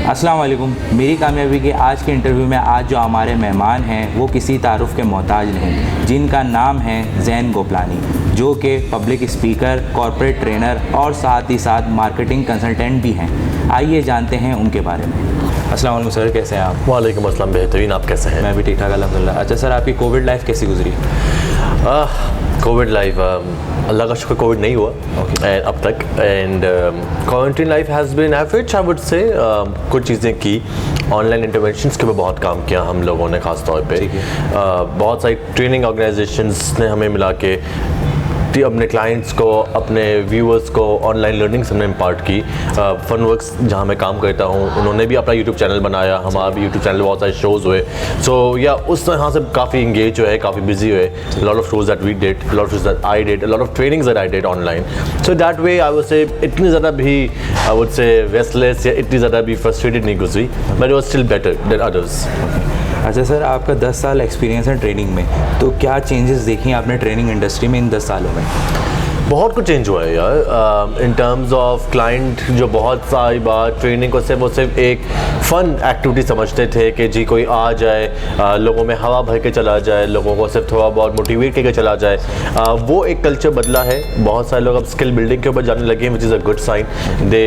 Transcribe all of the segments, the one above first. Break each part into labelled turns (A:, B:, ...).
A: अस्सलाम वालेकुम। मेरी कामयाबी के आज के इंटरव्यू में आज जो हमारे मेहमान हैं वो किसी तारुफ के मोहताज नहीं, जिनका नाम है ज़ैन गोपलानी, जो कि पब्लिक स्पीकर, कॉर्पोरेट ट्रेनर और साथ ही साथ मार्केटिंग कंसल्टेंट भी हैं। आइए जानते हैं उनके बारे में। अस्सलाम वालेकुम सर, कैसे हैं आप?
B: वालेकुम अस्सलाम, बेहतरीन। आप कैसे हैं?
A: मैं भी ठीक ठाक अल्हम्दुलिल्लाह। अच्छा सर, आपकी कोविड लाइफ कैसी गुजरी?
B: कोविड लाइफ, अल्लाह का शुक्र कोविड नहीं हुआ अब तक। And quarantine life has been average, I would say. कुछ चीज़ें की, ऑनलाइन इंटरवेंशंस के ऊपर बहुत काम किया हम लोगों ने, ख़ास तौर पे बहुत सारी ट्रेनिंग ऑर्गेनाइजेशंस ने हमें मिला के अपने क्लाइंट्स को, अपने व्यूअर्स को ऑनलाइन लर्निंग हमने इम्पार्ट की। फनवर्क्स जहाँ मैं काम करता हूँ, उन्होंने भी अपना यूट्यूब चैनल बनाया, हमारा भी यूट्यूब चैनल, बहुत सारे शोज़ हुए। सो या उस तरह से काफ़ी इंगेज हुए, काफ़ी बिजी हुए। Lot of shows that we did, lot of shows that I did, lot of trainings that I did online. So that way I would say इतनी ज़्यादा भी आई वुड से रेस्टलेस या इतनी ज़्यादा भी फ्रस्ट्रेटेड नहीं गुजरी, but it was still better than others.
A: अच्छा सर, आपका 10 साल एक्सपीरियंस है ट्रेनिंग में, तो क्या चेंजेस देखी आपने ट्रेनिंग इंडस्ट्री में इन 10 सालों में?
B: बहुत कुछ चेंज हुआ है यार। इन टर्म्स ऑफ क्लाइंट, जो बहुत सारी बार ट्रेनिंग को सिर्फ एक फ़न एक्टिविटी समझते थे कि जी कोई आ जाए, लोगों में हवा भर के चला जाए, लोगों को सिर्फ थोड़ा बहुत मोटिवेट करके चला जाए, वो एक कल्चर बदला है। बहुत सारे लोग अब स्किल बिल्डिंग के ऊपर जाने लगे हैं, which is a good sign. They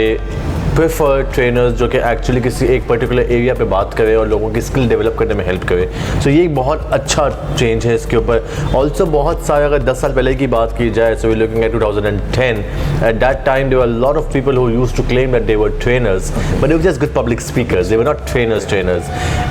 B: prefer trainers जो कि एक्चुअली किसी एक पर्टिकुलर एरिया पे बात करें और लोगों की स्किल डेवलप करने में हेल्प करे। सो ये एक बहुत अच्छा चेंज है इसके ऊपर। ऑल्सो बहुत सारे, अगर 10 साल पहले की बात की जाए, so we looking at 2010, at that time there were lot of people who used to claim that they were trainers, but they were just good public speakers, they were not trainers.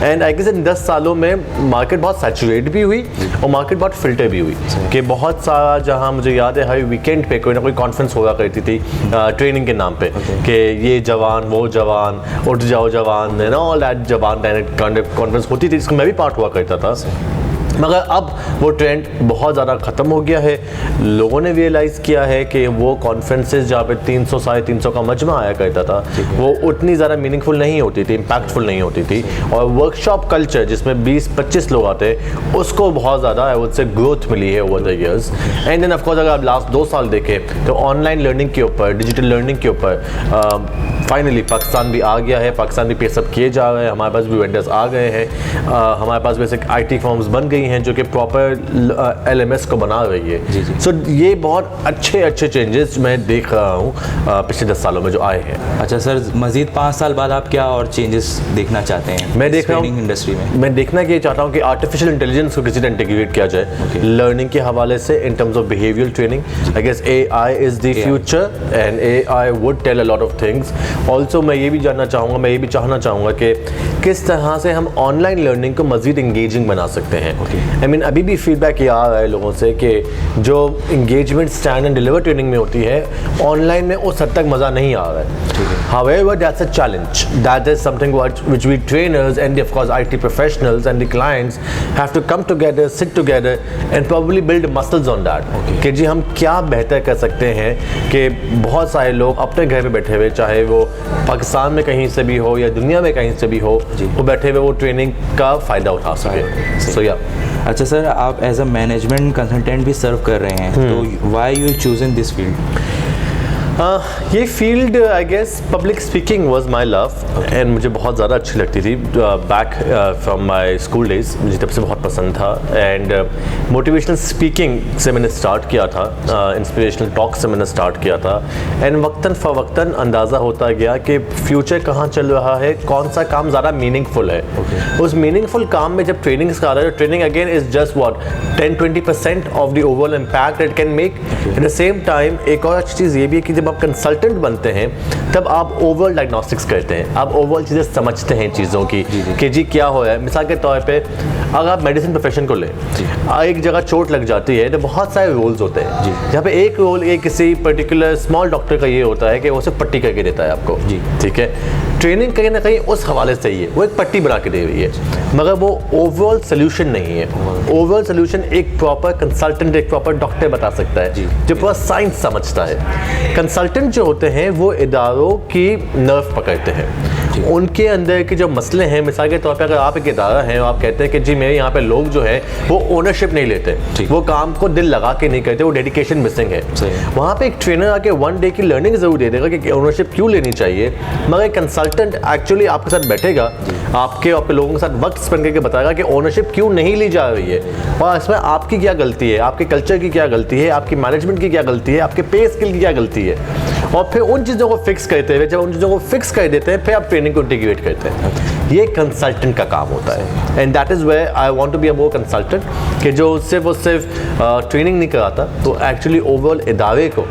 B: And I guess इन 10 सालों में market बहुत saturate भी हुई और market बहुत filter भी हुई कि बहुत सारा, जहाँ मुझे याद है हर वीकेंड पे कोई ना कोई कॉन्फ्रेंस होगा करती थी ट्रेनिंग के नाम पे कि ये जवान, वो जवान, उठ जाओ जवान, एंड ऑल दैट जवान कॉन्फ्रेंस होती थी, जिसको मैं भी पार्ट हुआ करता था। मगर अब वो ट्रेंड बहुत ज़्यादा ख़त्म हो गया है। लोगों ने रियलाइज़ किया है कि वो कॉन्फ्रेंसेस जहाँ पे 300 साढ़े 300 का मजमा आया करता था, वो उतनी ज़्यादा मीनिंगफुल नहीं होती थी, इम्पैक्टफुल नहीं होती थी। और वर्कशॉप कल्चर जिसमें 20-25 लोग आते, उसको बहुत ज़्यादा आई वुड से ग्रोथ मिली है over the years. And then of course अगर आप लास्ट 2 साल देखें तो ऑनलाइन लर्निंग के ऊपर, डिजिटल लर्निंग के ऊपर फाइनली पाकिस्तान भी आ गया है। पाकिस्तान भी पेसअप किए जा रहे हैं, हमारे पास भी वेंडर्स आ गए हैं, हमारे पास बेसिक IT फर्म्स बन गई हैं जो कि प्रॉपर LMS को बना रही है। सो ये बहुत अच्छे चेंजेस मैं देख रहा हूँ पिछले 10 सालों में जो आए हैं।
A: अच्छा सर, मज़ीद 5 साल बाद आप क्या और चेंजेस देखना चाहते हैं?
B: मैं देख रहा हूँ
A: इंडस्ट्री में, मैं
B: देखना ये चाहता हूँ कि आर्टिफिशियल इंटेलिजेंस को किसी तरह इंटीग्रेट किया जाए लर्निंग के हवाले से, in terms of behavioural training. I guess AI is the future and AI would tell a lot of things. Also मैं ये भी जानना चाहूँगा, मैं ये भी चाहना चाहूँगा कि किस तरह से हम ऑनलाइन लर्निंग को मज़ीद इंगेजिंग बना सकते हैं। आई मीन अभी भी फीडबैक ये आ रहा है लोगों से कि जो engagement stand and deliver training में होती है, ऑनलाइन में उस हद तक मज़ा नहीं आ रहा है। However, that's a challenge. That is something which we trainers and of course IT professionals and the clients have to come together, sit together and probably build muscles on that. कि जी हम क्या बेहतर कर सकते हैं कि बहुत सारे लोग अपने घर पे बैठे हुए, चाहे वो पाकिस्तान में कहीं से भी हो या दुनिया में कहीं से भी हो, वो बैठे हुए वो ट्रेनिंग का फ़ायदा उठा सके। सो या
A: अच्छा सर, आप एज अ मैनेजमेंट कंसल्टेंट भी सर्व कर रहे हैं, तो why you choose in this field?
B: ये field I guess public speaking was my love and मुझे बहुत ज़्यादा अच्छी लगती थी back from my school days. मुझे तब से बहुत पसंद था एंड मोटिवेशनल स्पीकिंग से मैंने स्टार्ट किया था, इंस्पिरेशनल टॉक से मैंने स्टार्ट किया था एंड वक्तन फ़वक्तन अंदाज़ा होता गया कि फ्यूचर कहाँ चल रहा है, कौन सा काम ज़्यादा मीनिंगफुल है। उस मीनिंगफुल काम में जब ट्रेनिंग आ रहा है, training again is just what 10-20% of the overall impact it can make. At the same time एक और अच्छी चीज़ ये भी है कि जब आप कंसल्टेंट बनते हैं तब आप ओवरऑल डायग्नोस्टिक्स करते हैं, आप ओवरऑल चीज़ें समझते हैं चीज़ों की कि जी क्या हो रहा है। मिसाल के तौर पे अगर आप मेडिसिन प्रोफेशन को लें, एक जगह चोट लग जाती है तो बहुत सारे रोल्स होते हैं, जहाँ पे एक रोल एक किसी पर्टिकुलर स्मॉल डॉक्टर का ये होता है कि वो सिर्फ पट्टी करके देता है आपको, ठीक है। ट्रेनिंग कहीं ना कहीं उस हवाले से ही है, वो एक पट्टी बना के दे रही है, मगर वो ओवरऑल सोल्यूशन नहीं है। ओवरऑल सोल्यूशन एक प्रॉपर कंसल्टेंट, एक प्रॉपर डॉक्टर बता सकता है जो पूरा साइंस समझता है। कंसल्टेंट जो होते हैं वो इदारों की नर्व पकड़ते हैं, उनके अंदर के जो मसले हैं। मिसाल के तौर पे अगर आप एक इदारा हैं और आप कहते हैं कि जी मेरे यहाँ पे लोग जो है वो ओनरशिप नहीं लेते, वो काम को दिल लगा के नहीं करते, वो डेडिकेशन मिसिंग है, वहाँ पे एक ट्रेनर आके 1 डे की लर्निंग जरूर दे देगा कि ओनरशिप क्यों लेनी चाहिए, मगर एक कंसल्टेंट एक्चुअली आपके साथ बैठेगा, आपके लोगों के साथ वक्त स्पेंड करके बताएगा कि ओनरशिप क्यों नहीं ली जा रही है और इसमें आपकी क्या गलती है, आपके कल्चर की क्या गलती है, आपकी मैनेजमेंट की क्या गलती है, आपके पे स्किल की क्या गलती है, और फिर उन चीज़ों को फिक्स करते हुए जब उन चीज़ों को फिक्स कर देते हैं फिर आप ट्रेनिंग को इंटीग्रेट करते हैं। ये कंसल्टेंट का काम होता है and that is where I want to be a more consultant कि जो सिर्फ ट्रेनिंग नहीं कराता तो एक्चुअली ओवरऑल इदारे को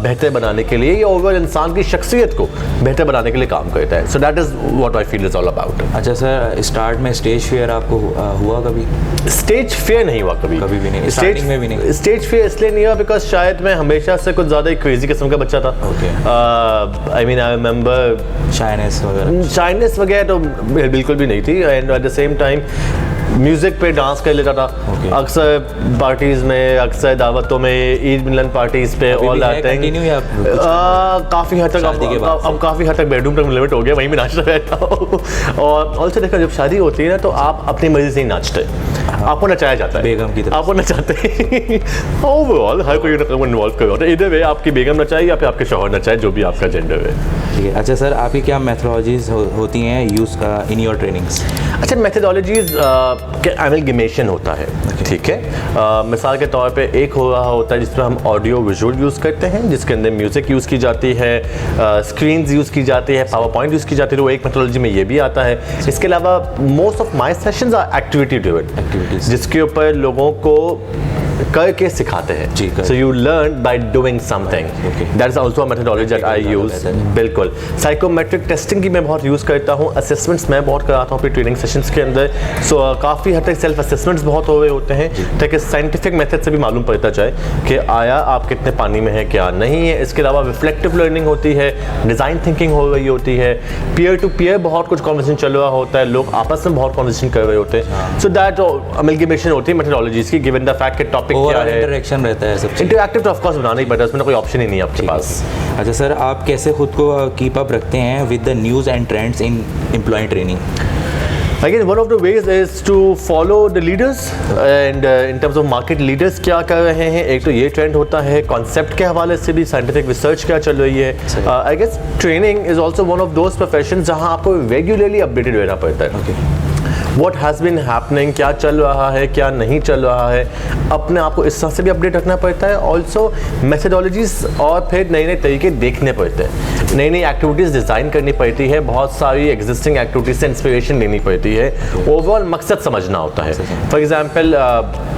B: बेहतर बनाने के लिए या ओवरऑल इंसान की शख्सियत को बेहतर बनाने के लिए काम करता है। So that is what I feel is all about.
A: अच्छा सर, स्टार्ट में स्टेज फियर आपको हुआ कभी?
B: स्टेज फियर नहीं हुआ कभी
A: भी नहीं, स्टार्टिंग में भी नहीं।
B: स्टेज फियर इसलिए नहीं हुआ बिकॉज शायद मैं हमेशा से कुछ ज़्यादा क्रेजी किस्म का बच्चा था। I mean I remember shyness वगैरह तो बिल्कुल भी नहीं थी and at the same time music पे डांस कर लेता था अक्सर पार्टीज़ में, अक्सर दावतों में, ईद मिलन पार्टीज़ पे ऑल दैट थिंग। काफ़ी हद तक अब काफ़ी हद तक बेडरूम तक लिमिट हो गया, वहीं में नाचता रहता हूँ। और ऑल्सो देखा जब शादी होती है ना तो आप अपनी मर्जी से ही नाचते, आपको नचाया जाता है,
A: बेगम की तरफ
B: आपको नचाते हैं। ओवरऑल हर कोई इन्वॉल्व कर रहा है, इधर वे आपकी बेगम नचाए या फिर आपके शौहर नचाए, जो भी आपका जेंडर है।
A: ठीक है। अच्छा सर, आपकी क्या मेथोडोलॉजीज होती हैं यूज़ इन योर ट्रेनिंग्स?
B: अच्छा, मेथोडोलॉजीज के एमलगमेशन होता है, ठीक है। मिसाल के तौर पे एक हो रहा होता है जिसमें हम ऑडियो विजुअल यूज़ करते हैं, जिसके अंदर म्यूज़िक यूज़ की जाती है, स्क्रीन्स यूज़ की जाती है, पावर पॉइंट यूज़ की जाती है, तो वो एक मेथोडोलॉजी में ये भी आता है। इसके अलावा most of my sessions are activity driven, जिसके ऊपर लोगों को करके सिखाते हैं। So you learn by doing something, that is also a methodology that I use. बिल्कुल। साइकोमेट्रिक टेस्टिंग की मैं बहुत यूज़ करता हूँ, असेसमेंट्स मैं बहुत कराता हूँ अपनी ट्रेनिंग सेशंस के अंदर। सो काफ़ी हद तक सेल्फ असेसमेंट्स बहुत हो रहे होते हैं ताकि साइंटिफिक मेथड से भी मालूम पड़ता जाए कि आया आप कितने पानी में है, क्या नहीं है। इसके अलावा रिफ्लेक्टिव लर्निंग होती है, डिज़ाइन थिंकिंग हो रही होती है, पीयर टू पीयर बहुत कुछ कॉन्वर्सेशन चल रहा होता है, लोग आपस में बहुत कॉन्वर्सेशन कर रहे होते हैं। सो दैट अमलगमेशन होती है मेथोडोलॉजीज की, गिवन द फैक्ट कि टॉपिक क्या है,
A: इंटरेक्शन रहता है, सब
B: इंटरैक्टिव तो ऑफ कोर्स बनाना ही पड़ता है, उसमें कोई ऑप्शन ही नहीं है आपके पास।
A: अच्छा सर, आप कैसे खुद को कीप अप रखते हैं with the news and trends in employee training?
B: Again, one of the ways is to follow the leaders and in terms of market leaders क्या कर रहे हैं। एक तो ये ट्रेंड होता है, कॉन्सेप्ट के हवाले से भी साइंटिफिक रिसर्च क्या चल रही है। I guess training is also one of those profession जहाँ आपको रेगुलरली अपडेटेड रहना पड़ता है। What has been happening, क्या चल रहा है, क्या नहीं चल रहा है, अपने आप को इस तरह से भी अपडेट रखना पड़ता है। ऑल्सो मेथोडोलॉजीज और फिर नए नए तरीके देखने पड़ते हैं, नई नई एक्टिविटीज़ डिज़ाइन करनी पड़ती है, बहुत सारी एग्जिस्टिंग एक्टिविटीज़ से इंस्पिरेशन लेनी पड़ती है, ओवरऑल मकसद समझना होता है। फॉर एग्जाम्पल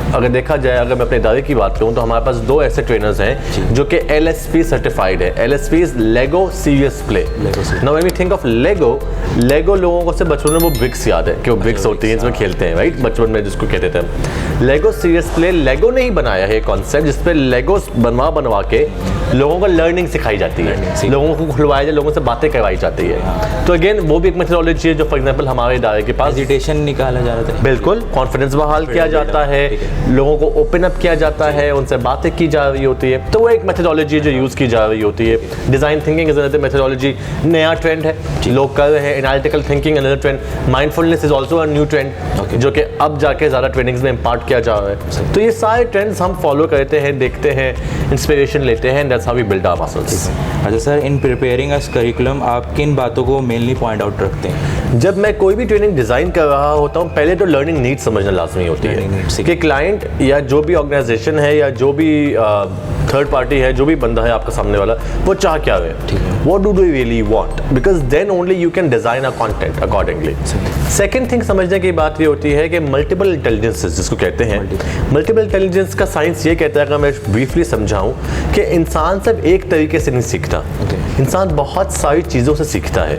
B: अगर देखा जाए, अगर मैं अपने इदारे की बात करूँ तो हमारे पास 2 ऐसे ट्रेनर्स हैं जो कि LSP सर्टिफाइड है। LSP is Lego serious play. Now when we think of Lego लोगों को से बचपन में वो ब्रिक्स याद है कि वो ब्रिक्स होती है, इसमें खेलते हैं, राइट, बचपन में जिसको कहते थे हम। लेगो सीरियस प्ले, लेगो ने ही बनाया है कॉन्सेप्ट जिसपे लेगो बनवा के लोगों को लर्निंग सिखाई जाती है, लोगों को खुलवाया जाए, लोगों से बातें करवाई जाती है। तो अगेन वो भी एक मेथोडोलॉजी है जो फॉर एग्जांपल हमारे इदारे के पास
A: हेजिटेशन निकाला जा रहा था,
B: बिल्कुल कॉन्फिडेंस बहाल किया जाता है, लोगों को ओपन अप किया जाता है, उनसे बातें की जा रही होती है। तो वो एक मेथोडोलॉजी जो यूज़ की जा रही होती है। Design thinking is another methodology, नया ट्रेंड है, लोग कर रहे हैं। Analytical thinking another trend. Mindfulness is also a new trend जो कि अब जाके ज़्यादा ट्रेनिंग्स में इम्पार्ट किया जा रहा है। तो ये सारे ट्रेंड्स हम फॉलो करते हैं, देखते हैं, इंस्पिरेशन लेते हैं, that's how we build our muscles.
A: अच्छा sir, in preparing us curriculum आप किन बातों को मेनली पॉइंट आउट रखते हैं?
B: जब मैं कोई भी ट्रेनिंग डिज़ाइन कर रहा होता हूँ, पहले तो लर्निंग नीड्स समझना लाजमी होती है कि क्लाइंट या जो भी ऑर्गेनाइजेशन है या जो भी थर्ड पार्टी है, जो भी बंदा है आपका सामने वाला, वो चाह क्या है, what do they really want, because then only you can design a content accordingly. Second thing समझने की बात ये होती है कि मल्टीपल इंटेलिजेंस जिसको कहते हैं, मल्टीपल इंटेलिजेंस का साइंस ये कहता है, अगर मैं ब्रीफली समझाऊं, कि इंसान सिर्फ एक तरीके से नहीं सीखता, इंसान बहुत सारी चीज़ों से सीखता है।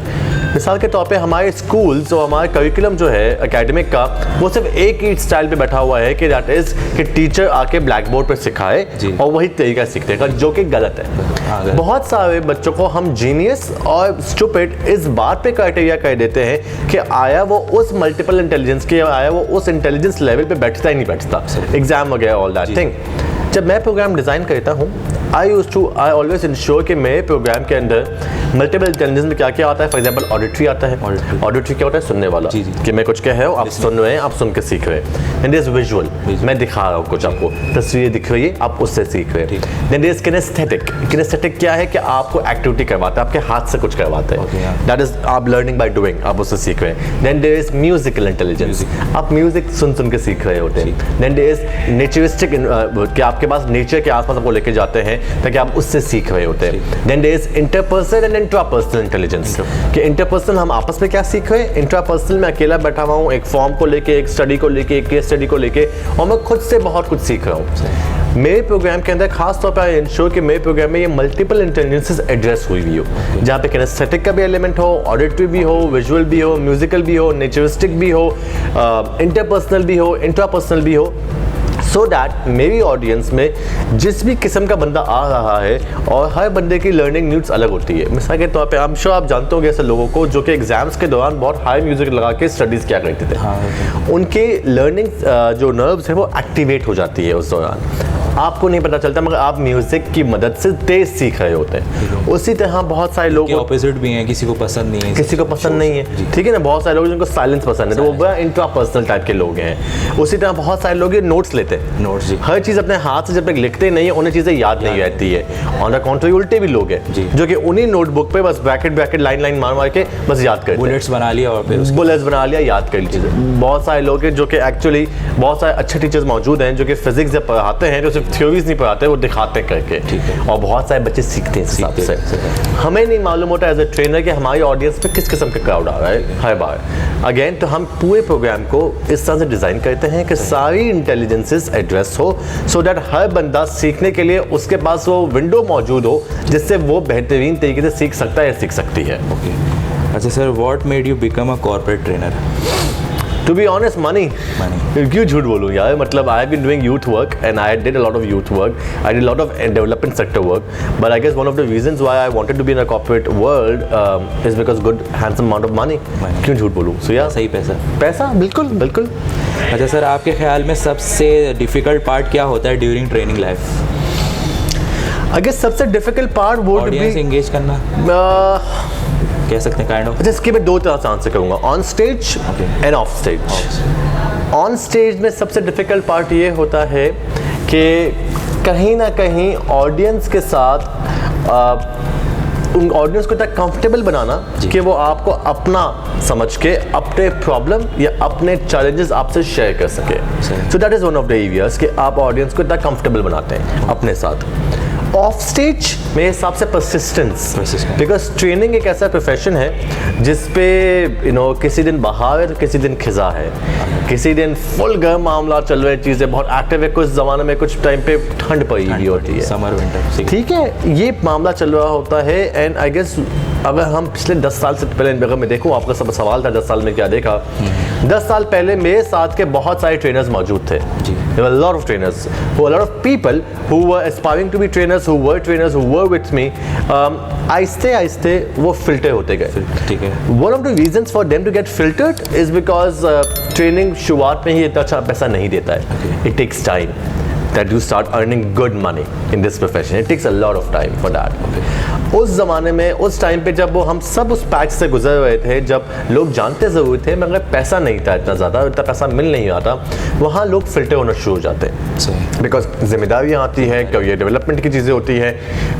B: मिसाल के तौर पे हमारे स्कूल्स और हमारा करिकुलम जो है एकेडमिक का, वो सिर्फ एक ही स्टाइल पे बैठा हुआ है कि दैट इज़ कि टीचर आके ब्लैक बोर्ड पर सिखाए और वही तरीका सीखते हैं, जो कि गलत है। बहुत सारे बच्चों को हम जीनियस और स्टूपिड इस बात पे क्राइटेरिया कर देते हैं कि आया वो उस मल्टीपल इंटेलिजेंस के, आया वो उस इंटेलिजेंस लेवल पे बैठता ही नहीं बैठता, एग्जाम वगैरह ऑल दैट थिंग। जब मैं प्रोग्राम डिज़ाइन करता हूँ, आई ऑलवेज इंश्योर कि मेरे प्रोग्राम के अंदर मल्टीपल इंटेलिजेंस में क्या क्या आता है. फॉर एग्जाम्पल ऑडिटरी आता है. ऑडिटरी क्या होता है? सुनने वाला. कि मैं कुछ कह रहा हूँ, आप सुन रहे हैं, आप सुन के सीख रहे हैं. देन देयर इज विजुअल, मैं दिखा रहा हूँ कुछ आपको, तस्वीरें दिख रही है, आप उससे सीख रहे हैं. Then there is kinesthetic. Kinesthetic क्या है? कि आपको एक्टिविटी करवाता है, आपके हाथ से कुछ करवाता है. दैट इज आप लर्निंग बाय डूइंग, आप उससे सीख रहे हैं. Then there is musical intelligence, आप म्यूजिक सुन सुन के सीख रहे होते हैं. देन देयर इज नेचरिस्टिक, कि आपके पास नेचर के आसपास आपको लेके जाते हैं ताकि आप उससे सीख रहे होते हैं. Then there is interpersonal and intrapersonal intelligence, कि इंटरपर्सनल हम आपस में क्या सीख रहे हैं, इंट्रापर्सनल में अकेला बैठा हुआ हूँ एक फॉर्म को लेके, एक स्टडी को लेके, एक केस स्टडी को लेके, और मैं खुद से बहुत कुछ सीख रहा हूँ. मेरे प्रोग्राम के अंदर खास तौर पर इंश्योर कि मेरे प्रोग्राम में ये मल्टीपल इंटेलिजेंसेस एड्रेस हुई हुई हो, जहाँ पे किनेस्थेटिक का भी एलिमेंट हो, ऑडिटरी भी हो, विजुअल भी हो, म्यूजिकल भी हो, नेचरिस्टिक भी हो, इंटरपर्सनल भी हो, इंट्रापर्सनल भी हो, सो दैट मेरी ऑडियंस में जिस भी किस्म का बंदा आ रहा है, और हर बंदे की लर्निंग नीड्स अलग होती है. मिसाल के तौर पे आप श्योर आप जानते होंगे ऐसे लोगों को जो कि एग्जाम्स के दौरान बहुत हाई म्यूजिक लगा के स्टडीज़ किया करते थे. उनके लर्निंग जो नर्व्स है वो एक्टिवेट हो जाती है उस दौरान. आपको नहीं पता चलता मगर आप म्यूजिक की मदद से तेज सीख रहे होते हैं. उसी तरह बहुत सारे लोग
A: ऑपोजिट भी हैं, किसी को पसंद नहीं है,
B: किसी को पसंद नहीं है, ठीक है ना. बहुत सारे लोग जिनको साइलेंस पसंद है, तो वो बड़ा इंट्रापर्सनल टाइप के लोग हैं. उसी तरह बहुत सारे लोग नोट्स लेते हैं.
A: नोट्स,
B: हर चीज़ अपने हाथ से जब तक लिखते नहीं है उन्हें चीज़ें याद नहीं रहती है. ऑन द कॉन्ट्री उल्टे भी लोग हैं जो कि उन्हीं नोटबुक पे बस ब्रैकेट लाइन मार मार के बस याद करते हैं.
A: बुलेट्स बना लिया और फिर
B: बुलेट्स बना लिया, याद कर ली चीज़ें. बहुत सारे लोग हैं जो कि एक्चुअली बहुत सारे अच्छे टीचर्स मौजूद हैं जो कि फिजिक्स जब पढ़ाते हैं तो सिर्फ थ्योरीज नहीं पढ़ाते, वो दिखाते करके. और बहुत सारे बच्चे सीखते हैं इस हिसाब से. हमें नहीं मालूम होता एज ए ट्रेनर कि हमारी ऑडियंस में किस किस्म का क्राउड आ रहा है हर बार. अगेन तो हम पूरे प्रोग्राम को इस तरह से डिज़ाइन करते हैं कि सारी इंटेलिजेंसेस एड्रेस हो, सो दैट हर बंदा सीखने के लिए उसके पास वो विंडो मौजूद हो जिससे वो बेहतरीन तरीके से सीख सकता है या सीख सकती है.
A: अच्छा sir, what made you become a corporate trainer?
B: To be honest, money. क्यों झूठ बोलूँ यार, मतलब I have been doing youth work and I did a lot of youth work, I did lot of development sector work, but I guess one of the reasons why I wanted to be in a corporate world is because good handsome amount of money. क्यों झूठ बोलूँ? सो यार
A: सही पैसा.
B: बिल्कुल बिल्कुल.
A: अच्छा sir, आपके ख्याल में सबसे डिफिकल्ट पार्ट क्या होता है during training life?
B: I guess सबसे डिफिकल्ट पार्ट वो
A: ऑडियंस एंगेज करना कह सकते हैं, काइंड ऑफ.
B: अच्छा, इसके मैं दो तरह से आंसर करूँगा, on stage end of stage. On stage में सबसे डिफिकल्ट पार्ट ये होता है कि कहीं ना कहीं ऑडियंस के साथ उन ऑडियंस को इतना कंफर्टेबल बनाना कि वो आपको अपना समझ के अपने प्रॉब्लम या अपने चैलेंजेस आपसे शेयर कर सके. So that is one of the areas कि आप ऑडियंस को इतना कंफर्टेबल बनाते हैं अपने साथ. ऑफ स्टेज मेरे हिसाब से परसिस्टेंस, बिकॉज ट्रेनिंग एक ऐसा प्रोफेशन है जिस पे किसी दिन बहार है तो किसी दिन खिजा है, किसी दिन फुल गर्म मामला चल रहे, चीज़ें बहुत एक्टिव है, कुछ ज़माने में कुछ टाइम पे ठंड पड़ी हुई होती है,
A: समर विंटर,
B: ठीक है, ये मामला चल रहा होता है. एंड आई गेस अगर हम पिछले 10 साल से पहले अगर मैं देखूँ, आपका सब सवाल था 10 साल में क्या देखा. 10 साल पहले मेरे साथ के बहुत सारे ट्रेनर्स मौजूद थे. There were a lot of trainers, a lot of people who were aspiring to be trainers, who were with me. आहिस्ते आहिस्ते वो फिल्टर होते गए.
A: ठीक है.
B: One of the reasons for them to get filtered is because training शुरुआत में ही इतना अच्छा पैसा नहीं देता है. It takes time that you start earning good money in this profession. It takes a lot of time for that. उस ज़माने में, उस टाइम पे जब वो हम सब उस पैच से गुजर रहे थे, जब लोग जानते ज़रूर थे मगर पैसा नहीं था इतना ज़्यादा, इतना पैसा मिल नहीं आता, वहाँ लोग फिल्टर होना शुरू हो जाते हैं. बिकॉज जिम्मेदारियाँ आती है, करियर डेवलपमेंट की चीज़ें होती है,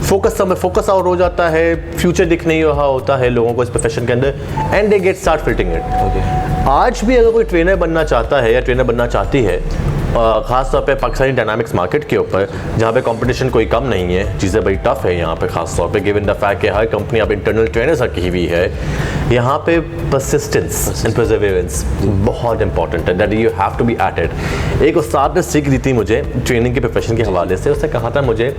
B: फोकस आउट हो जाता है, फ्यूचर दिख नहीं रहा होता है लोगों को इस प्रोफेशन के अंदर, and they get start filtering it. आज भी अगर कोई ट्रेनर बनना चाहता है या ट्रेनर बनना चाहती है, ख़ास तौर पे पाकिस्तानी डायनामिक्स मार्केट के ऊपर जहाँ पे कंपटीशन कोई कम नहीं है, चीज़ें बड़ी टफ है यहाँ पे, ख़ास तौर पे गिवन द फैक्ट कि हर कंपनी अब इंटरनल ट्रेनर्स रखी हुई है, यहाँ पे परसिस्टेंस एंड परसिवरेंस बहुत इंपॉर्टेंट है. That you have to be at it. एक उस्ताद ने सीख दी थी मुझे ट्रेनिंग के प्रोफेशन के हवाले से. उसने कहा था मुझे,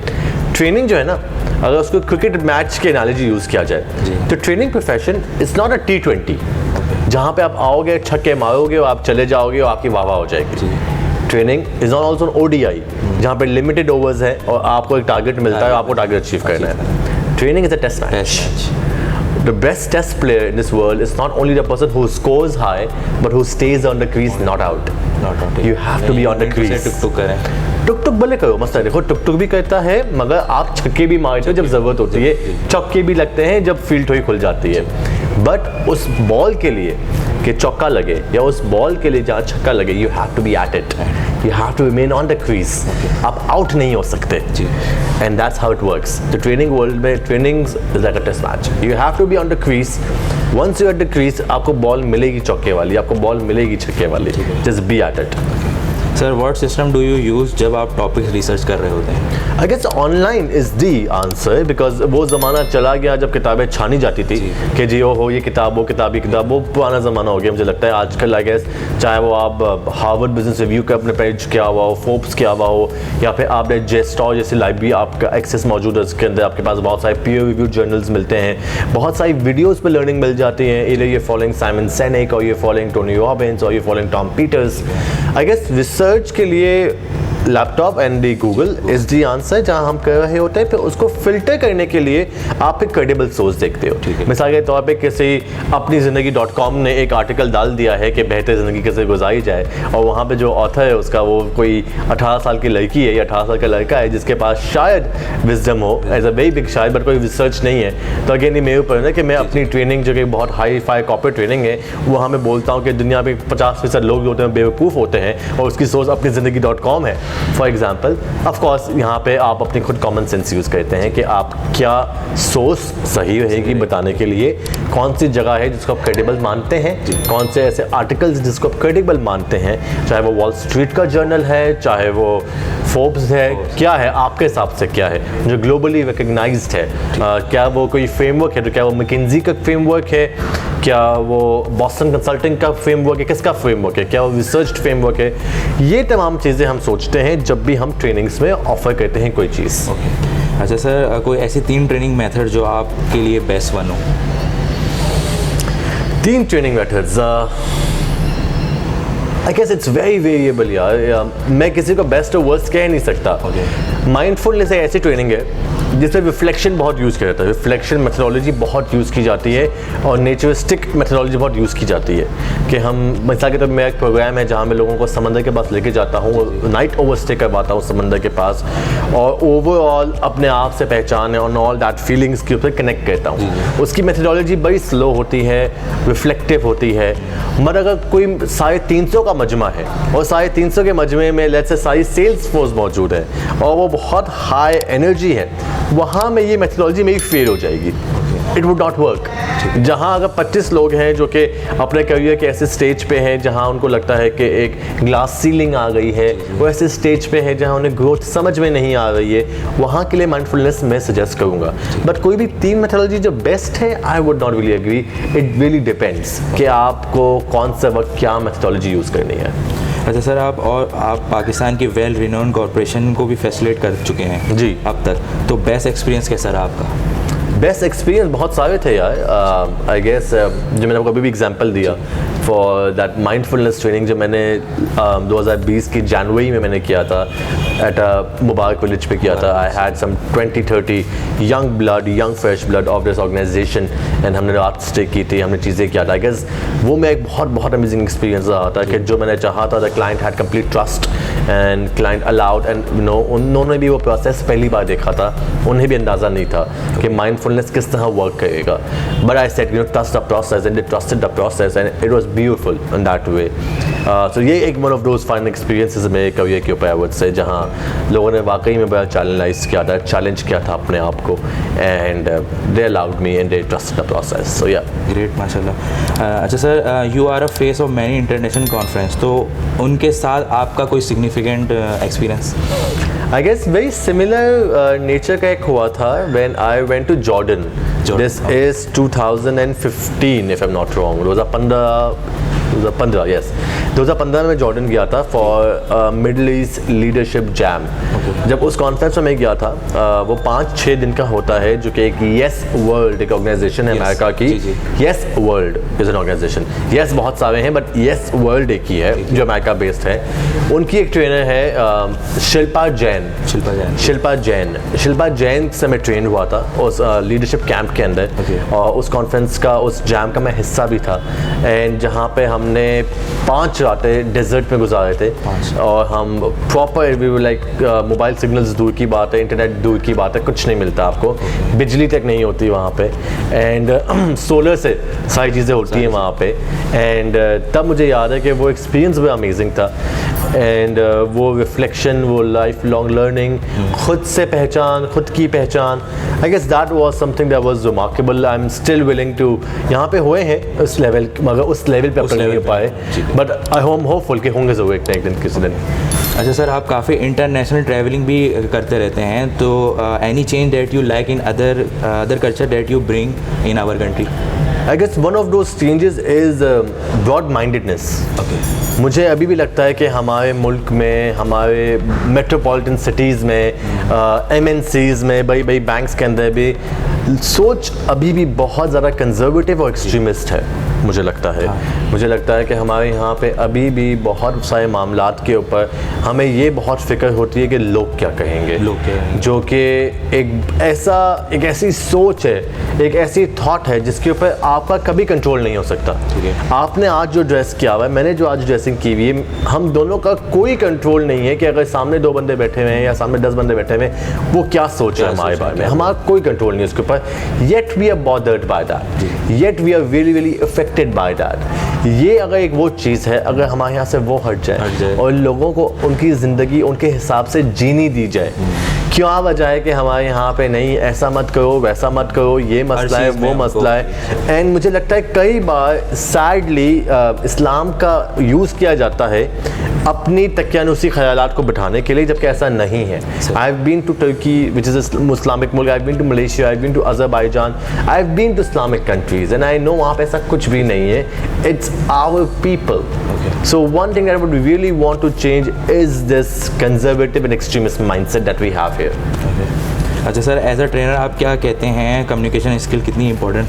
B: ट्रेनिंग जो है ना, अगर उसको क्रिकेट मैच की एनालॉजी यूज़ किया जाए तो training profession is not a T20 जहाँ पे आप आओगे, छक्के मारोगे और आप चले जाओगे और आपकी वाह वाह हो जाएगी. Training is not also ODI जहाँ पे लिमिटेड ओवर्स है और आपको एक टारगेट मिलता है, आपको टारगेट अचीव करना है. Training is a test match. The best test player in this world is not only the person who scores high, but who stays on the crease, not out. You have to be on the crease. टुक टुक भले करो, मसला देखो टुक टुक भी करता है मगर आप छक्के भी मारते हो जब ज़रूरत होती है, चौके भी लगते हैं जब फील्ड थोड़ी खुल जाती है। बट उस बॉल के लिए कि चौका लगे या उस बॉल के लिए जहाँ छक्का लगे, you have to be at it, you have to remain on the crease, आप आउट नहीं हो सकते। And that's how it works. The training world में training is like a test match, you have to be on the crease. Once you at the crease आपको ball मिलेगी चौके वाली, आपको बॉल मिलेगी छक्के वाली, just be at it.
A: Sir what system do you use जब आप टॉपिक रिसर्च कर रहे होते हैं?
B: I guess online is the answer, because वो ज़माना चला गया जब किताबें छानी जाती थी कि जी ओ हो ये किताब वो किताब ये किताब, वो पुराना ज़माना हो गया मुझे लगता है। आजकल आई गेस चाहे वो आप हार्वर्ड बिजनेस रिव्यू का अपने पेज किया हुआ हो, फोर्ब्स किया हुआ हो, या फिर आपने जेस्टॉर जैसी लाइब्रेरी आपका एक्सेस मौजूद है, उसके अंदर आपके पास बहुत सारे पीयर रिव्यू जर्नल्स मिलते हैं, बहुत सारी वीडियोज़ पर लर्निंग मिल जाती है। इधर ये फॉलोइंग साइमन सेनेक और ये फॉलोइंग टोनी रॉबिन्स और ये following Tom Peters. I guess research के लिए laptop and the Google is the answer जहां हम कर रहे होते हैं। फिर उसको फिल्टर करने के लिए आप एक क्रेडिबल सोर्स देखते हो। मिसाल के तौर पे किसी अपनी ज़िंदगी.com ने एक आर्टिकल डाल दिया है कि बेहतर ज़िंदगी कैसे गुजारी जाए, और वहाँ पे जो ऑथर है उसका वो कोई 18 साल की लड़की है या 18 साल का लड़का है जिसके पास शायद विजडम हो, एज अ वेरी बिग शायद, बट कोई रिसर्च नहीं है। तो अगेन ये मेरे ऊपर है कि मैं अपनी ट्रेनिंग जो कि बहुत हाई फाई कॉर्पोरेट ट्रेनिंग है वहाँ मैं बोलता हूँ कि दुनिया में 50% लोग होते हैं बेवकूफ़ होते हैं और उसकी सोर्स अपनी ज़िंदगी.com है। फॉर एग्जाम्पल ऑफकोर्स यहाँ पे आप अपनी खुद कॉमन सेंस यूज़ करते हैं कि आप क्या सोर्स सही रहेगी बताने के लिए, कौन सी जगह है जिसको आप क्रेडिबल मानते हैं, कौन से ऐसे आर्टिकल्स जिसको आप क्रेडिबल मानते हैं, चाहे वो वॉल स्ट्रीट का जर्नल है, चाहे वो फोर्ब्स है, क्या है आपके हिसाब से क्या है जो ग्लोबली रिकग्नाइज्ड है। क्या वो कोई फ्रेमवर्क है, तो क्या वो मैकिन्जी का फ्रेमवर्क है, क्या वो बॉस्टन कंसल्टिंग का फ्रेमवर्क है, किसका फ्रेमवर्क है, क्या वो रिसर्च फ्रेमवर्क है। ये तमाम चीज़ें हम सोचते हैं जब भी हम ट्रेनिंग्स में ऑफर करते हैं कोई चीज़।
A: अच्छा सर, कोई ऐसी 3 ट्रेनिंग मेथड जो आपके लिए बेस्ट वन हो?
B: 3 training methods, I guess it's very variable यार। मैं किसी को बेस्ट और वर्स्ट कह नहीं सकता। माइंडफुलनेस एक ऐसी ट्रेनिंग है जिसमें रिफ्लेक्शन बहुत यूज़ किया जाता है, रिफ्लेक्शन मेथोडोलॉजी बहुत यूज़ की जाती है और नेचरिस्टिक मेथोडोलॉजी बहुत यूज़ की जाती है। कि हम मिसाल के तौर पर मेरा एक प्रोग्राम है जहाँ मैं लोगों को समंदर के पास लेके जाता हूँ, नाइट ओवर स्टे करवाता हूँ समंदर के पास, और ओवरऑल अपने आप से पहचान और ऑल दैट फीलिंग्स के ऊपर कनेक्ट करता हूँ। उसकी मेथोडोलॉजी बड़ी स्लो होती है, रिफ्लेक्टिव होती है। मगर अगर कोई 350 का मजमा है और 350 के मजमे में लेट्स से सारी सेल्स फोर्स मौजूद है और वो बहुत हाई एनर्जी है, वहाँ में ये मेथोडोलॉजी मेरी फेल हो जाएगी, इट वुड नॉट वर्क। जहाँ अगर 25 लोग हैं जो कि अपने करियर के ऐसे स्टेज पे हैं जहाँ उनको लगता है कि एक ग्लास सीलिंग आ गई है, वो ऐसे स्टेज पे है जहाँ उन्हें ग्रोथ समझ में नहीं आ रही है, वहाँ के लिए माइंडफुलनेस मैं सजेस्ट करूँगा। बट कोई भी 3 मेथोडोलॉजी जो बेस्ट है, I would not really agree. It really depends कि आपको कौन सा वक्त क्या मेथोडोलॉजी यूज़ करनी है।
A: अच्छा सर, आप पाकिस्तान की वेल रिनोन कॉरपोरेशन को भी फैसिलिटेट कर चुके हैं
B: जी
A: अब तक, तो बेस्ट एक्सपीरियंस कैसा रहा आपका?
B: बेस्ट एक्सपीरियंस बहुत सारे थे यार। आई गेस जो मैंने आपको अभी भी एग्जांपल दिया फॉर दैट माइंडफुलनेस ट्रेनिंग जो मैंने 2020 की जनवरी में मैंने किया था एट अ मुबारक विलेज पे किया था। I had some 20-30 young fresh blood of this organization and हमने रात स्टे की थी, हमने चीज़ें किया था। आई गेस वो मैं एक बहुत अमेजिंग एक्सपीरियंस रहा था कि जो मैंने चाहा था, the client had complete trust and client allowed and उन्होंने भी वो प्रोसेस पहली बार देखा था, उन्हें भी अंदाज़ा नहीं था कि माइंडफुलनेस किस तरह वर्क करेगा। But I said trust the process and they trusted the process and it was beautiful in that way. So ये एक one of those fine experiences मेरे करियर के ऊपर आई से जहाँ लोगों ने वाकई में बड़ा चैलेंज किया था अपने आप को, and they allowed me and they trusted the process. So yeah
A: great, माशाल्लाह। अच्छा sir, you are a face of many international conference, तो उनके साथ आपका कोई significant experience?
B: I guess very similar nature का एक हुआ था when I went to Jordan. This is 2015 if I'm not wrong. 2015 yes. 2015 में जॉर्डन गया था for middle east leadership jam. जब उस कॉन्फ्रेंस में मैं गया था, वो 5-6 दिन का होता है, जो कि एक येस वर्ल्ड एक ऑर्गेनाइजेशन है अमेरिका की। Yes World is an organization, yes बहुत सारे हैं बट येस वर्ल्ड एक ही है जो अमेरिका बेस्ड है। उनकी एक ट्रेनर है शिल्पा जैन से मैं ट्रेन हुआ था उस लीडरशिप कैंप के अंदर, और उस कॉन्फ्रेंस का उस जैम का मैं हिस्सा भी था। एंड जहाँ पे हमने 5 जाते डेजर्ट में गुजारे थे और हम proper we were like mobile signals दूर की बात है, इंटरनेट दूर की बात है, कुछ नहीं मिलता आपको, बिजली तक नहीं होती वहाँ पे एंड सोलर से सारी चीज़ें होती हैं वहाँ पे एंड तब मुझे याद है कि वो एक्सपीरियंस भी अमेजिंग था एंड वो रिफ्लेक्शन, वो लाइफ लॉन्ग लर्निंग, खुद से पहचान, खुद की पहचान, I guess that was something that was remarkable. I am still willing to, यहाँ पे हुए हैं उस लेवल, मगर उस लेवल पे अब तक नहीं हो पाए, बट आई एम होपफुल कि होंगे ज़रूर एक दिन किसी दिन।
A: अच्छा सर, आप काफ़ी इंटरनेशनल ट्रैवलिंग भी करते रहते हैं, तो any change that you like in other culture that you bring in our country?
B: I guess one of those changes is broad mindedness. मुझे अभी भी लगता है कि हमारे मुल्क में, हमारे मेट्रोपॉलिटन सिटीज़ में, MNCs में, बड़ी बड़ी बैंक्स के अंदर भी सोच अभी भी बहुत ज़्यादा कंजर्वेटिव और एक्सट्रीमिस्ट है। मुझे लगता है कि हमारे यहाँ पे अभी भी बहुत सारे मामलात के ऊपर हमें ये बहुत फ़िक्र होती है कि लोग क्या कहेंगे, जो कि एक ऐसी सोच है, एक ऐसी थॉट है जिसके ऊपर आपका कभी कंट्रोल नहीं हो सकता। आपने आज जो ड्रेस किया हुआ है, मैंने जो आज ड्रेसिंग की हुई है, हम दोनों का कोई कंट्रोल नहीं है कि अगर सामने 2 बंदे बैठे हुए हैं या सामने 10 बंदे बैठे हुए हैं वो क्या सोच रहे हैं हमारे बारे में, हमारा कोई कंट्रोल नहीं है उसके ऊपर। Yet we are bothered by that, yet we are really really affected by that. ये अगर एक वो चीज़ है, अगर हमारे यहाँ से वो हट जाए और लोगों को उनकी ज़िंदगी उनके हिसाब से जीनी दी जाए, क्या वजह है कि हमारे यहाँ पे नहीं ऐसा मत करो, वैसा मत करो, ये मसला है, वो मसला है। एंड मुझे लगता है कई बार सैडली इस्लाम का यूज़ किया जाता है अपनी तकियानुसी ख़यालात को बिठाने के लिए, जबकि ऐसा नहीं है। I have been to Turkey which is Islamic मुल्क, I have been to Malaysia, I have been to Azerbaijan, I have been to Islamic countries and I know वहाँ पे ऐसा कुछ भी नहीं है। It's our people. So one thing that I would really want to change is this conservative and extremist mindset that we have here.
A: अच्छा sir, as a trainer आप क्या कहते हैं, कम्युनिकेशन स्किल कितनी इंपॉर्टेंट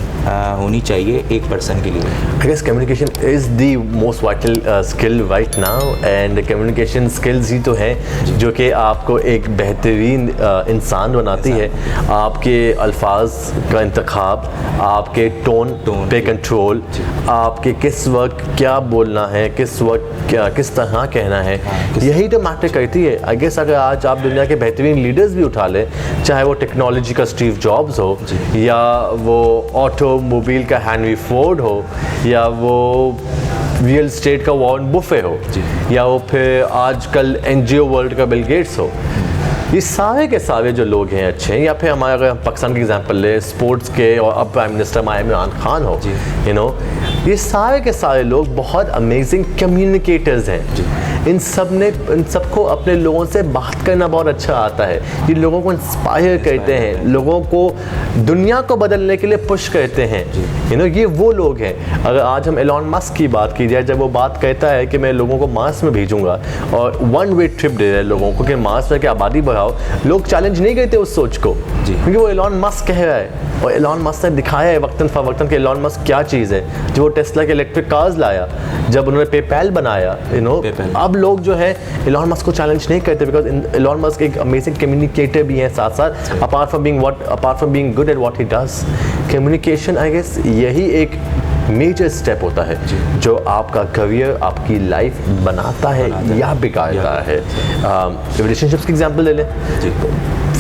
A: होनी चाहिए एक पर्सन के लिए?
B: I guess communication is the most vital skill right now and communication skills ही तो है जो कि आपको एक बेहतरीन इंसान बनाती है। आपके अल्फाज का इंतखाब, आपके टोन पे कंट्रोल, आपके किस वक्त क्या बोलना है, किस वक्त किस तरह कहना है, यही तो मैटर करती है। आई गेस अगर आज आप दुनिया के बेहतरीन लीडर्स भी उठा लें, चाहे वो टेक्नोलॉजी का स्टीव जॉब्स हो या वो ऑटोमोबाइल का हेनरी फोर्ड हो या वो रियल एस्टेट का वॉरेन बुफे हो या वो फिर आजकल NGO वर्ल्ड का बिल गेट्स हो, ये सारे के सारे जो लोग हैं अच्छे हैं, या फिर हमारे अगर हम पाकिस्तान की एग्जांपल ले, स्पोर्ट्स के और अब प्राइम मिनिस्टर हमारे इमरान खान हो, यू नो, ये सारे के सारे लोग बहुत अमेजिंग कम्युनिकेटर्स हैं। इन सबको अपने लोगों से बात करना बहुत अच्छा आता है। ये लोगों को इंस्पायर करते हैं, लोगों को दुनिया को बदलने के लिए पुश करते हैं। यू नो, ये वो लोग हैं। अगर आज हम एलॉन मस्क की बात की जाए, जब वो बात कहता है कि मैं लोगों को मार्स में भेजूंगा और 1 वे ट्रिप दे रहे हैं लोगों को कि मार्स में की आबादी बढ़ाओ, लोग चैलेंज नहीं करते उस सोच को, क्योंकि वो एलॉन मस्क कह रहा है और एलॉन मस्क ने दिखाया है वक्तन फ़वक्तन कि एलॉन मस्क क्या चीज़ है। जो वो टेस्ला के इलेक्ट्रिक कार्स लाया, जब उन्होंने पेपैल बनाया, यू नो, अब लोग जो है एलॉन मस्क को चैलेंज नहीं करते, बिकॉज एलॉन मस्क एक अमेजिंग कम्युनिकेटर भी है साथ साथ, apart from being good at what he does. Communication I guess यही एक मेजर स्टेप होता है जो आपका करियर, आपकी लाइफ बनाता है या बिगाड़ता है। रिलेशनशिप्स की एग्जांपल ले लें,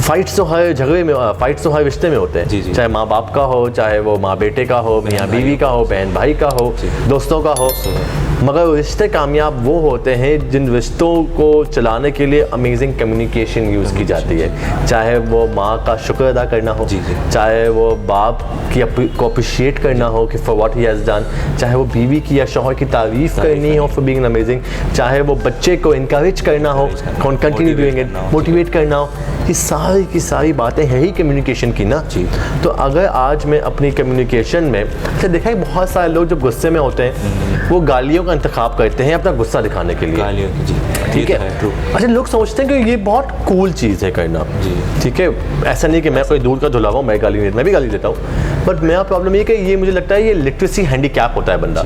B: फाइट्स तो हर झगड़े में, फाइट्स तो हर रिश्ते में होते हैं, चाहे माँ बाप का हो, चाहे वो माँ बेटे का हो, मियाँ बीवी का हो, बहन भाई का हो, दोस्तों का हो, मगर रिश्ते कामयाब वो होते हैं जिन रिश्तों को चलाने के लिए अमेजिंग कम्युनिकेशन यूज़ की जाती है। चाहे वो माँ का शुक्र अदा करना हो, चाहे वो बाप को अप्रिशिएट करना हो कि for what he has done, चाहे वो बीवी की या शौहर की तारीफ़ करनी हो फॉर बीइंग अमेजिंग, चाहे वो बच्चे को इनकरेज करना हो, कंटिन्यू डूइंग इट, मोटिवेट करना हो, ये सारी की सारी बातें हैं ही कम्युनिकेशन की ना। तो अगर आज मैं अपनी कम्युनिकेशन में अच्छा देखा है, बहुत सारे लोग जब गुस्से में होते हैं वो गालियों का इंतखाब करते हैं अपना गुस्सा दिखाने के लिए, ठीक है। अच्छा, लोग सोचते हैं कि ये बहुत कूल चीज़ है करना, ठीक है। ऐसा नहीं कि मैं कोई दूर का धुलावा हूँ, मैं भी गाली देता हूँ, बट मेरा प्रॉब्लम ये कि ये मुझे लगता है ये लिटरेसी हैंडीकैप होता है बंदा।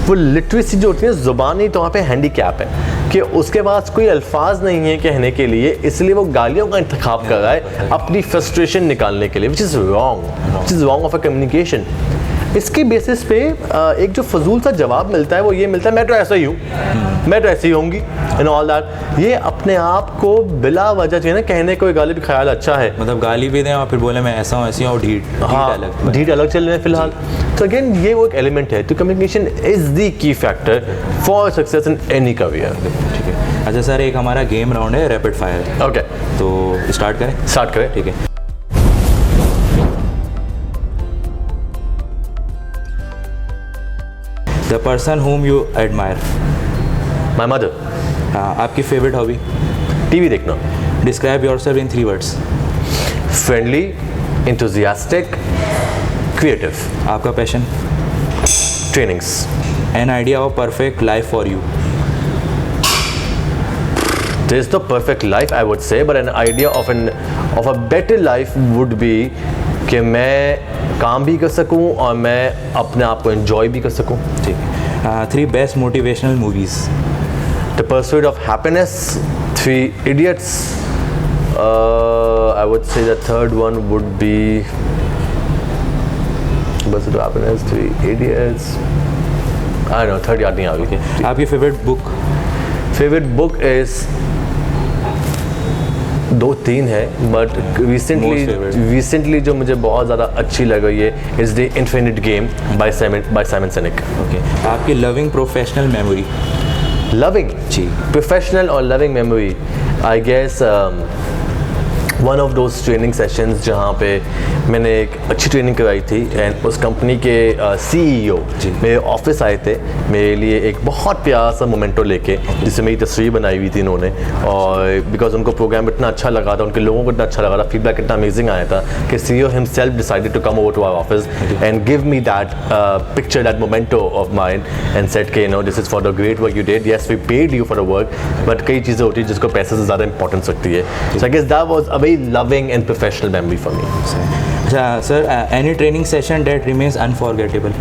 B: वो लिटरेसी जो होती है ज़ुबानी तो वहाँ पे हैंडीकैप है कि उसके पास कोई अल्फाज नहीं है कहने के लिए, इसलिए वो गालियों का इंतखाब कर रहा है अपनी फ्रस्ट्रेशन निकालने के लिए, which is wrong of a communication. इसके बेसिस पे एक जो फजूल सा जवाब मिलता है वो ये मिलता है, मैं तो ऐसा ही हूँ, मैं तो ऐसी ही होंगी एंड ऑल दैट। ये अपने आप को बिला वजह चाहिए ना कहने को गाली ख्याल अच्छा है,
A: मतलब गाली भी दें और फिर बोले मैं ऐसा हूँ ऐसी हूँ, और
B: ढीठ अलग चल रहे हैं फिलहाल। तो अगेन ये वो एक एलिमेंट है, तो communication is the key factor for success in any career.
A: ठीक है। अच्छा सर, एक हमारा गेम राउंड है रैपिड फायर।
B: ओके,
A: तो स्टार्ट करें। ठीक है। The person whom you admire।
B: My mother.
A: आपकी फेवरेट हॉबी?
B: टीवी देखना।
A: Describe yourself in 3 words।
B: Friendly, enthusiastic, creative।
A: आपका passion?
B: Trainings.
A: An idea of perfect life for you?
B: There is no perfect life I would say, but an idea of a better life would be कि मैं काम भी कर सकूं और मैं अपने आप को एंजॉय भी कर सकूं।
A: ठीक है। 3 best motivational movies?
B: The pursuit of happiness, 3 Idiots, I would say the third one would be Pursuit of Happiness, 3 Idiots, I don't know, third याद नहीं आ गई।
A: आपकी favourite book?
B: Favourite book is 2-3 है, बट रिसेंटली जो मुझे बहुत ज़्यादा अच्छी लग रही है is the infinite game by Simon Sinek.
A: Okay. आपकी loving professional memory?
B: Loving
A: ji,
B: professional और loving memory I guess one of those training sessions जहाँ पे मैंने एक अच्छी ट्रेनिंग कराई थी एंड उस कंपनी के CEO मेरे ऑफिस आए थे मेरे लिए एक बहुत प्यारा सा मोमेंटो लेके, जिससे मेरी तस्वीर बनाई हुई थी इन्होंने, और बिकॉज उनको प्रोग्राम इतना अच्छा लगा था, उनके लोगों को इतना अच्छा लगा था, फीडबैक इतना अमेजिंग आया था कि CEO himself decided to come over to our office and give me that picture, that memento of mind and said के this is for the great work you did, yes we paid you for the work, but कई चीज़ें होती है जिसको पैसे से ज़्यादा importance रखती है। So I guess that was a very loving and professional memory for me.
A: अच्छा sir, any training session that remains unforgettable?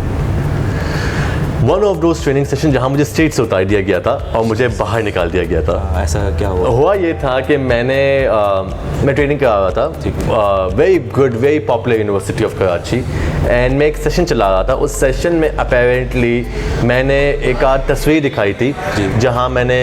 B: One of those training session जहाँ मुझे स्टेट से उतार दिया गया था और मुझे बाहर निकाल दिया गया था।
A: ऐसा क्या
B: हुआ ये था कि मैं ट्रेनिंग करा रहा था very good very popular university of Karachi, and मैं एक सेशन चला रहा था। उस सेशन में अपेरेंटली मैंने एक आध तस्वीर दिखाई थी जहाँ मैंने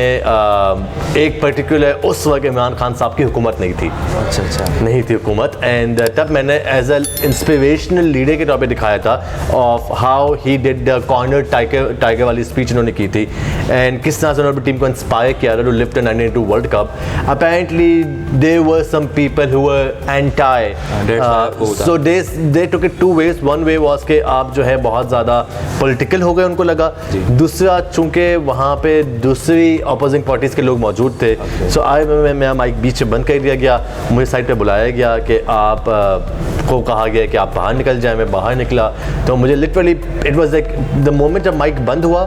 B: एक पर्टिकुलर उस वक्त इमरान खान साहब की हुकूमत नहीं थी।
A: अच्छा
B: नहीं थी हुकूमत, एंड तब मैंने एज एन इंस्पिरेशनल लीडर के तौर पे दिखाया था of how he did the corner tiger वाली स्पीच उन्होंने की थी एंड किस तरह से उन्होंने टीम को इंस्पायर किया था to lift 1992 world cup. Apparently there were some people who were anti, so they took it 2 ways। One way was के आप जो है बहुत ज़्यादा पॉलिटिकल हो गए उनको लगा, दूसरा चूंकि वहाँ पे दूसरी अपोजिंग पार्टीज़ के लोग मौजूद थे, सो मैं माइक बीच में बंद कर दिया गया, मुझे साइड पे बुलाया गया कि आप को कहा गया कि आप बाहर निकल जाएं। मैं बाहर निकला तो मुझे literally it was like the moment जब माइक बंद हुआ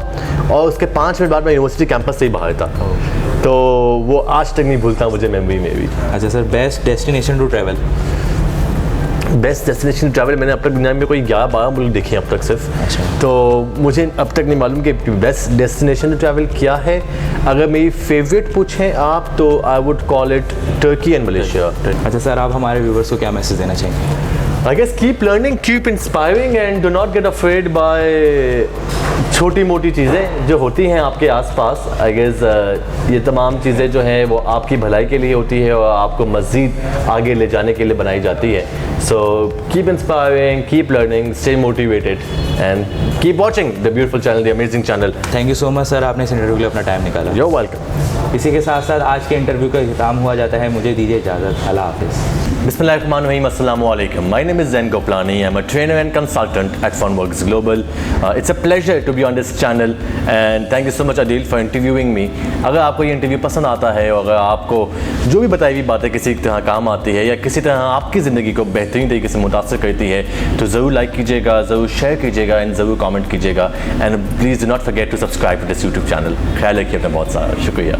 B: और उसके 5 मिनट बाद मैं यूनिवर्सिटी कैंपस से ही बाहर था, तो वो आज तक नहीं भूलता मुझे मेमोरी में भी।
A: अच्छा sir, best destination to travel?
B: Best destination travel मैंने अब तक दुनिया में कोई 11-12 मुल्क देखे हैं अब तक सिर्फ।
A: अच्छा।
B: तो मुझे अब तक नहीं मालूम कि बेस्ट डेस्टिनेशन टू ट्रैवल क्या है। अगर मेरी फेवरेट पूछें आप तो I would call it Turkey and Malaysia.
A: अच्छा सर, आप हमारे व्यूवर्स को क्या मैसेज देना चाहेंगे?
B: I guess keep learning, keep inspiring and do not get afraid by छोटी मोटी चीज़ें जो होती हैं आपके आसपास। आई गेस ये तमाम चीज़ें जो हैं वो आपकी भलाई के लिए होती है और आपको मज़ीद आगे ले जाने के लिए बनाई जाती है। So keep inspiring, keep learning, stay motivated and keep watching the beautiful channel, the amazing channel.
A: Thank you so much sir, आपने इस इंटरव्यू के लिए अपना टाइम निकाला।
B: You are welcome.
A: इसी के साथ साथ आज के इंटरव्यू का खत्म हुआ जाता है। मुझे दीजिए इजाज़त। अल्लाह हाफिज़।
B: Bismillahirrahmanirrahim. Assalamu alaikum. My name is Zain Goplani. I'm a trainer and consultant at Funworks Global. It's a pleasure to be on this channel and thank you so much Adil for interviewing me. अगर आपको ये interview पसंद आता है और अगर आपको जो भी बताई हुई बातें किसी तरह काम आती है या किसी तरह आपकी ज़िंदगी को बेहतरीन तरीके से मुतासर करती है तो ज़रूर लाइक कीजिएगा, ज़रूर शेयर कीजिएगा एंड ज़रूर कमेंट कीजिएगा and please do not forget to subscribe to this YouTube channel. ख्याल रखिए अपना, बहुत सारा शुक्रिया।